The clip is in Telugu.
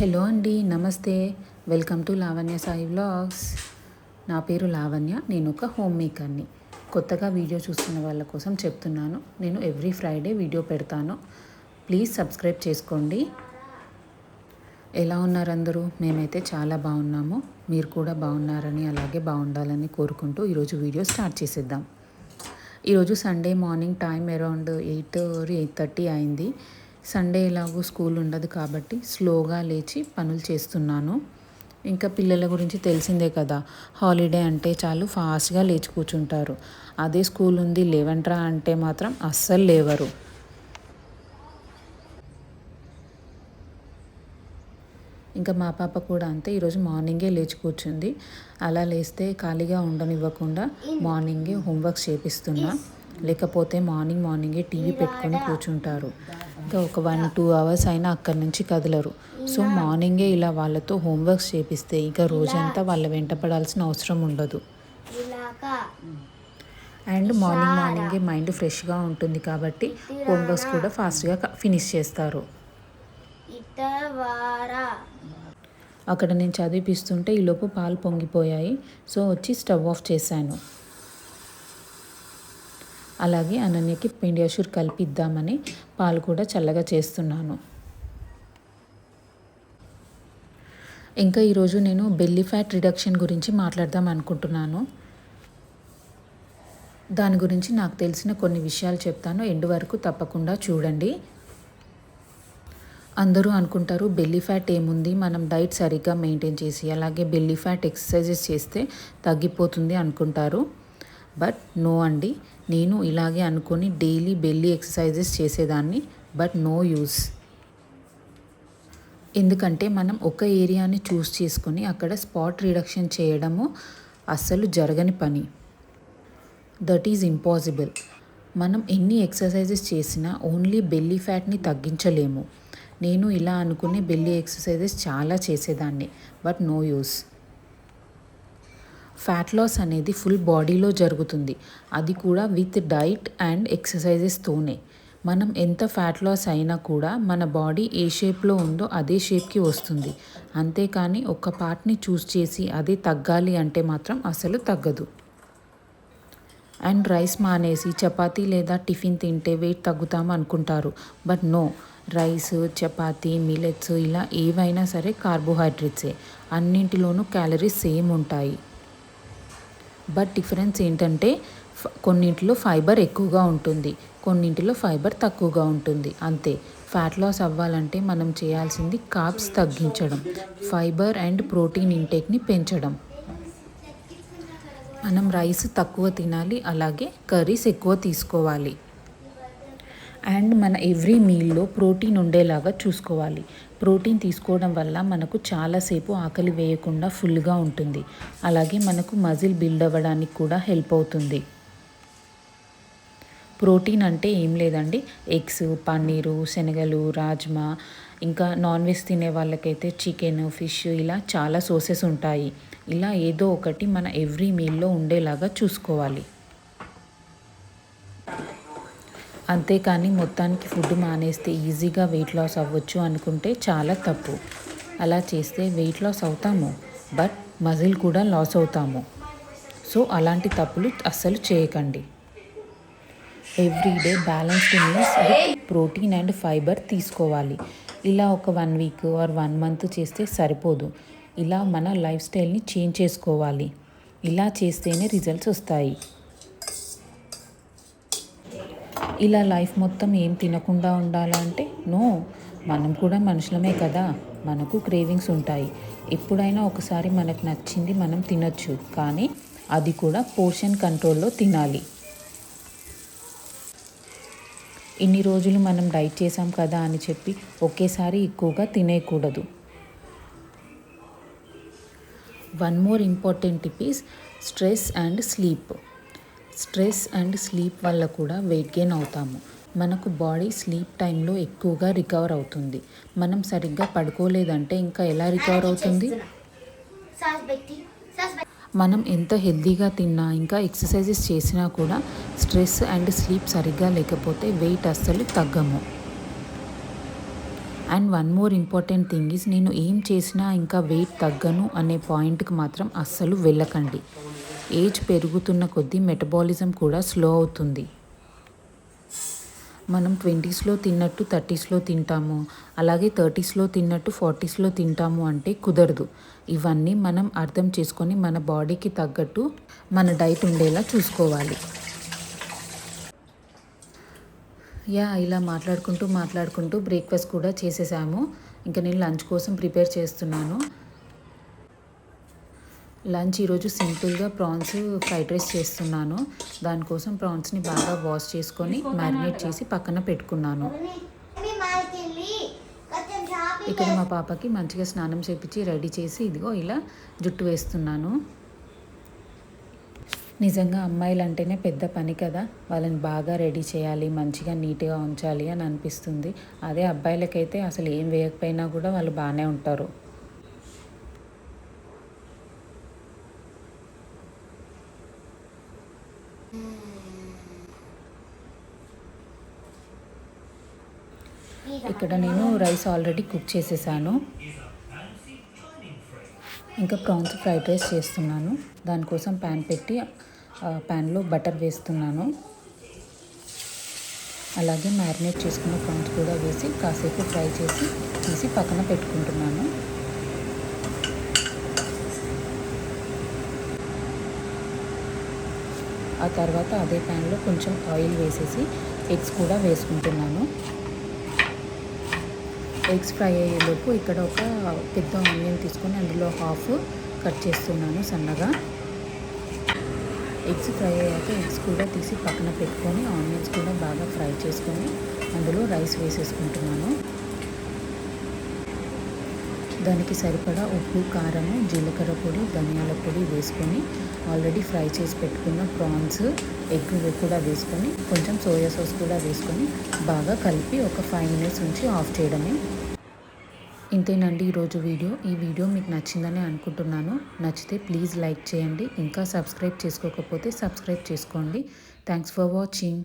హలో అండి, నమస్తే. Welcome to Lavanya Sai vlogs. నా పేరు లావణ్య. నేను ఒక హోమ్ మేకర్ని. కొత్తగా వీడియో చూస్తున్న వాళ్ళ కోసం చెప్తున్నాను, నేను ఎవ్రీ ఫ్రైడే వీడియో పెడతాను. ప్లీజ్ సబ్స్క్రైబ్ చేసుకోండి. ఎలా ఉన్నారు అందరూ? మేమైతే చాలా బాగున్నాము. మీరు కూడా బాగున్నారని, అలాగే బాగుండాలని కోరుకుంటూ ఈరోజు వీడియో స్టార్ట్ చేసేద్దాం. ఈరోజు సండే మార్నింగ్ టైం అరౌండ్ 8:30 అయింది. సండే ఎలాగో స్కూల్ ఉండదు కాబట్టి స్లోగా లేచి పనులు చేస్తున్నాను. ఇంకా పిల్లల గురించి తెలిసిందే కదా, హాలిడే అంటే చాలు ఫాస్ట్గా లేచి కూర్చుంటారు. అదే స్కూల్ ఉంది లేవంట్రా అంటే మాత్రం అస్సలు లేవరు. ఇంకా మా పాప కూడా అంతే, ఈరోజు మార్నింగే లేచి కూర్చుంది. అలా లేస్తే ఖాళీగా ఉండనివ్వకుండా మార్నింగే హోంవర్క్స్ చేపిస్తున్నా. లేకపోతే మార్నింగే టీవీ పెట్టుకొని కూర్చుంటారు. ఇంకా ఒక 1-2 అవర్స్ అయినా అక్కడి నుంచి కదలరు. సో మార్నింగే ఇలా వాళ్ళతో హోంవర్క్స్ చేపిస్తే ఇక రోజంతా వాళ్ళ వెంట పడాల్సిన అవసరం ఉండదు. అండ్ మార్నింగే మైండ్ ఫ్రెష్గా ఉంటుంది కాబట్టి హోంవర్క్స్ కూడా ఫాస్ట్గా ఫినిష్ చేస్తారు. అక్కడ నేను చదివిపిస్తుంటే ఈలోపు పాలు పొంగిపోయాయి. సో వచ్చి స్టవ్ ఆఫ్ చేశాను. అలాగే అనన్యకి పెడియాష్యూర్ కలిపిద్దామని పాలు కూడా చల్లగా చేస్తున్నాను. ఇంకా ఈరోజు నేను బెల్లీ ఫ్యాట్ రిడక్షన్ గురించి మాట్లాడదాం అనుకుంటున్నాను. దాని గురించి నాకు తెలిసిన కొన్ని విషయాలు చెప్తాను, ఎండ్ వరకు తప్పకుండా చూడండి. అందరూ అనుకుంటారు బెల్లీ ఫ్యాట్ ఏముంది, మనం డైట్ సరిగ్గా మెయింటైన్ చేసి అలాగే బెల్లీ ఫ్యాట్ ఎక్సర్సైజెస్ చేస్తే తగ్గిపోతుంది అనుకుంటారు. బట్ నో అండి, నేను ఇలాగే అనుకొని డైలీ బెల్లీ ఎక్సర్సైజెస్ చేసేదాన్ని. But no use. ఎందుకంటే మనం ఒక ఏరియాని చూస్ చేసుకొని అక్కడ స్పాట్ రిడక్షన్ చేయడము అస్సలు జరగని పని. That is impossible. మనం ఎన్ని ఎక్సర్సైజెస్ చేసినా ఓన్లీ బెల్లీ ఫ్యాట్ని తగ్గించలేము. నేను ఇలా అనుకునే బెల్లీ ఎక్సర్సైజెస్ చాలా చేసేదాన్ని. But no use. Fat loss అనేది ఫుల్ బాడీలో జరుగుతుంది, అది కూడా విత్ డైట్ అండ్ ఎక్సర్సైజెస్తోనే. మనం ఎంత ఫ్యాట్ లాస్ అయినా కూడా మన బాడీ ఏ షేప్లో ఉందో అదే షేప్కి వస్తుంది. అంతేకాని ఒక పార్ట్ని చూస్ చేసి అదే తగ్గాలి అంటే మాత్రం అసలు తగ్గదు. అండ్ రైస్ మానేసి చపాతీ లేదా టిఫిన్ తింటే వెయిట్ తగ్గుతాము అనుకుంటారు. But no, rice, chapati, millets ఇలా ఏవైనా సరే కార్బోహైడ్రేట్సే. అన్నింటిలోనూ క్యాలరీస్ సేమ్ ఉంటాయి. బట్ డిఫరెన్స్ ఏంటంటే కొన్నింటిలో ఫైబర్ ఎక్కువగా ఉంటుంది, కొన్నింటిలో ఫైబర్ తక్కువగా ఉంటుంది, అంతే. ఫ్యాట్ లాస్ అవ్వాలంటే మనం చేయాల్సింది కార్బ్స్ తగ్గించడం, ఫైబర్ అండ్ ప్రోటీన్ ఇంటేక్ని పెంచడం. మనం రైస్ తక్కువ తినాలి, అలాగే కర్రీస్ ఎక్కువ తీసుకోవాలి. అండ్ మన ఎవ్రీ మీల్లో ప్రోటీన్ ఉండేలాగా చూసుకోవాలి. ప్రోటీన్ తీసుకోవడం వల్ల మనకు చాలాసేపు ఆకలి వేయకుండా ఫుల్గా ఉంటుంది. అలాగే మనకు మజిల్ బిల్డ్ అవ్వడానికి కూడా హెల్ప్ అవుతుంది. ప్రోటీన్ అంటే ఏం లేదండి, ఎగ్స్, పన్నీరు, శనగలు, రాజ్మా, ఇంకా నాన్ వెజ్ తినే వాళ్ళకైతే చికెన్, ఫిష్ ఇలా చాలా సోర్సెస్ ఉంటాయి. ఇలా ఏదో ఒకటి మన ఎవ్రీ మీల్లో ఉండేలాగా చూసుకోవాలి. అంతేకాని మొత్తానికి ఫుడ్ మానేస్తే ఈజీగా వెయిట్ లాస్ అవ్వచ్చు అనుకుంటే చాలా తప్పు. అలా చేస్తే వెయిట్ లాస్ అవుతాము, బట్ మజిల్ కూడా లాస్ అవుతాము. సో అలాంటి తప్పులు అస్సలు చేయకండి. Everyday balanced meals with protein and fibre తీసుకోవాలి. ఇలా ఒక 1 వీక్ ఆర్ 1 మంత్ చేస్తే సరిపోదు. ఇలా మన లైఫ్ స్టైల్ని చేంజ్ చేసుకోవాలి. ఇలా చేస్తేనే రిజల్ట్స్ వస్తాయి. ఇలా లైఫ్ మొత్తం ఏం తినకుండా ఉండాలంటే నో. మనం కూడా మనుషులమే కదా, మనకు క్రేవింగ్స్ ఉంటాయి. ఎప్పుడైనా ఒకసారి మనకు నచ్చింది మనం తినొచ్చు, కానీ అది కూడా పోర్షన్ కంట్రోల్లో తినాలి. ఇన్ని రోజులు మనం డైట్ చేసాం కదా అని చెప్పి ఒకేసారి ఎక్కువగా తినేయకూడదు. One more important tip is stress and sleep. Stress and sleep వల్ల కూడా వెయిట్ గెయిన్ అవుతాము. మనకు బాడీ స్లీప్ టైంలో ఎక్కువగా రికవర్ అవుతుంది. మనం సరిగ్గా పడుకోలేదంటే ఇంకా ఎలా రికవర్ అవుతుంది? మనం ఎంత హెల్తీగా తిన్నా ఇంకా ఎక్సర్సైజెస్ చేసినా కూడా స్ట్రెస్ అండ్ స్లీప్ సరిగ్గా లేకపోతే వెయిట్ అస్సలు తగ్గము. And one more important thing is నేను ఏం చేసినా ఇంకా వెయిట్ తగ్గను అనే పాయింట్కి మాత్రం అస్సలు వెళ్ళకండి. ఏజ్ పెరుగుతున్న కొద్దీ మెటబాలిజం కూడా స్లో అవుతుంది. మనం 20స్లో తిన్నట్టు 30స్లో తింటాము, అలాగే 30స్లో తిన్నట్టు 40స్లో తింటాము అంటే కుదరదు. ఇవన్నీ మనం అర్థం చేసుకొని మన బాడీకి తగ్గట్టు మన డైట్ ఉండేలా చూసుకోవాలి. ఇలా మాట్లాడుకుంటూ బ్రేక్ఫాస్ట్ కూడా చేసేసాము. ఇంకా నేను లంచ్ కోసం ప్రిపేర్ చేస్తున్నాను. లంచ్ ఈరోజు సింపుల్గా ప్రాన్స్ ఫ్రైడ్ రైస్ చేస్తున్నాను. దానికోసం ప్రాన్స్ని బాగా వాష్ చేసుకొని మ్యారినేట్ చేసి పక్కన పెట్టుకున్నాను. ఇక్కడ మా పాపకి మంచిగా స్నానం చేపించి రెడీ చేసి ఇదిగో ఇలా జుట్టు వేస్తున్నాను. నిజంగా అమ్మాయిలు అంటేనే పెద్ద పని కదా, వాళ్ళని బాగా రెడీ చేయాలి, మంచిగా నీట్గా ఉంచాలి అని అనిపిస్తుంది. అదే అబ్బాయిలకైతే అసలు ఏం వేయకపోయినా కూడా వాళ్ళు బాగానే ఉంటారు. ఇక్కడ నేను రైస్ ఆల్రెడీ కుక్ చేసేసాను. ఇంకా ప్రాన్స్ ఫ్రైడ్ రైస్ చేస్తున్నాను. దానికోసం ప్యాన్ పెట్టి ప్యాన్లో బటర్ వేస్తున్నాను. అలాగే మ్యారినేట్ చేసుకున్న ప్రాన్స్ కూడా వేసి కాసేపు ఫ్రై చేసి తీసి పక్కన పెట్టుకుంటున్నాను. ఆ తర్వాత అదే ప్యాన్లో కొంచెం ఆయిల్ వేసేసి ఎగ్స్ కూడా వేసుకుంటున్నాను. ఎగ్స్ ఫ్రై అయ్యేలోపు ఇక్కడ ఒక పెద్ద ఆనియన్ తీసుకొని అందులో హాఫ్ కట్ చేస్తున్నాను సన్నగా. ఎగ్స్ ఫ్రై అయ్యాక ఎగ్స్ కూడా తీసి పక్కన పెట్టుకొని ఆనియన్స్ కూడా బాగా ఫ్రై చేసుకొని అందులో రైస్ వేసేసుకుంటున్నాను. దానికి సరిపడా ఉప్పు, కారము, జీలకర్ర పొడి, ధనియాల పొడి వేసుకొని ఆల్రెడీ ఫ్రై చేసి పెట్టుకున్న ప్రాన్స్, ఎగ్ కూడా వేసుకొని కొంచెం సోయా సాస్ కూడా వేసుకొని బాగా కలిపి ఒక 5 మినిట్స్ ఉంచి ఆఫ్ చేయడమే. ఇంతేనండి ఈరోజు వీడియో. ఈ వీడియో మీకు నచ్చిందని అనుకుంటున్నాను. నచ్చితే ప్లీజ్ లైక్ చేయండి. ఇంకా సబ్స్క్రైబ్ చేసుకోకపోతే సబ్స్క్రైబ్ చేసుకోండి. Thanks for watching.